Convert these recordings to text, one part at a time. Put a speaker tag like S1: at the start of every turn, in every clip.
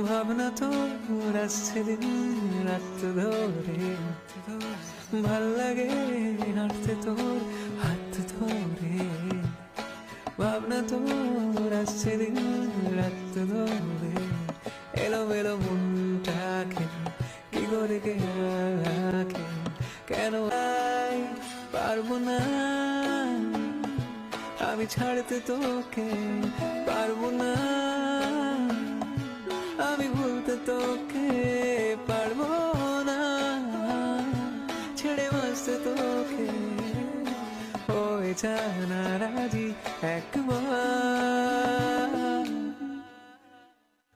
S1: ভাবনা তোর আসছে দিন রাত ধরে, ভাল লাগে হাঁটতে তোর হাত ধরে। ভাবনা তোর আসছে দিন রাত ধরে, এলোমেলো মনটাকে কি করে কে রাখে, কেন পারবো না আমি ছাড়তে তোকে, পারবো না আমি ভুলতে তোকে, পারবো না ছেড়ে বাঁচতে তোকে। ওই জানা রাজি একবার,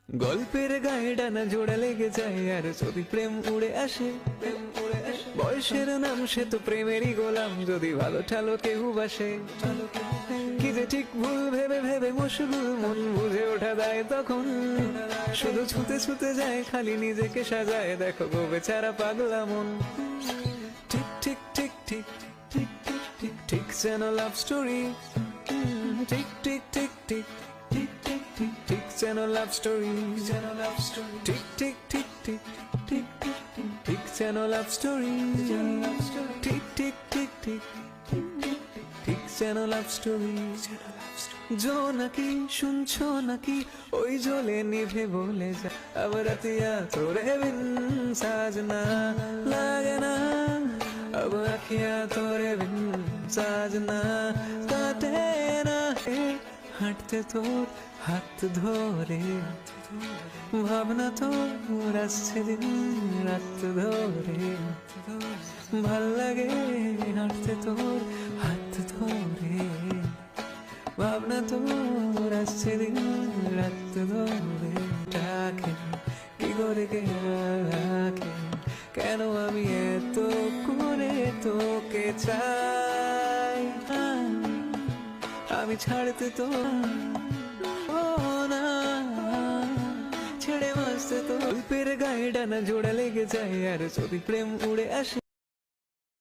S1: গল্পের গায়ে ডানা জোড়া লেগে যায় আর যদি প্রেম উড়ে আসে, বয়সের নাম সে তো প্রেমেরই গোলাম, যদি ভালো ঠালো কেউ বাসে। কি যে ঠিক ভুল ভেবে ভেবে মশগুল মন বুঝে ওঠা দেয় তখন, শুধু ছুতে ছুতে যায় খালি নিজেকে সাজায়, দেখো গো বেচারা পাগলা মন। ঠিক ঠিক ঠিক ঠিক ঠিক ঠিক ঠিক ঠিক যেন লাভ স্টোরি, ঠিক ঠিক ঠিক ঠিক ঠিক ঠিক ঠিক ঠিক যেন লাভ স্টোরি, যেন লাভ স্টোরি, ঠিক ঠিক ঠিক ঠিক ঠিক ঠিক ঠিক ঠিক যেন লাভ স্টোরি, ঠিক ঠিক ঠিক ঠিক ঠিক যেন লাভ স্টোরি। জোনাকি শুনছো নাকি ওই জ্বলে নিভে বলে যা, আবার রাতিয়া তোরে বিন সাজনা লাগে না, अब अखियां तोरे बिन साजना काटे ना, হাঁটতে তোর হাত ধরে, ভাবনা তোর আসছে দিন রাত ধরে, ভাল লাগে হাঁটতে তোর হাত ধরে। ভাবনা তোর আসছে দিন রাত ধরে, ডাকে কি করে কে রাখে, কেন আমি এত করে তোকে চাই, আমি ছাড়তে তো না ছেড়ে বাঁচতে তো। গল্পের গায়ে ডানা জোড়া লেগে যায় আর যদি প্রেম উড়ে আসে।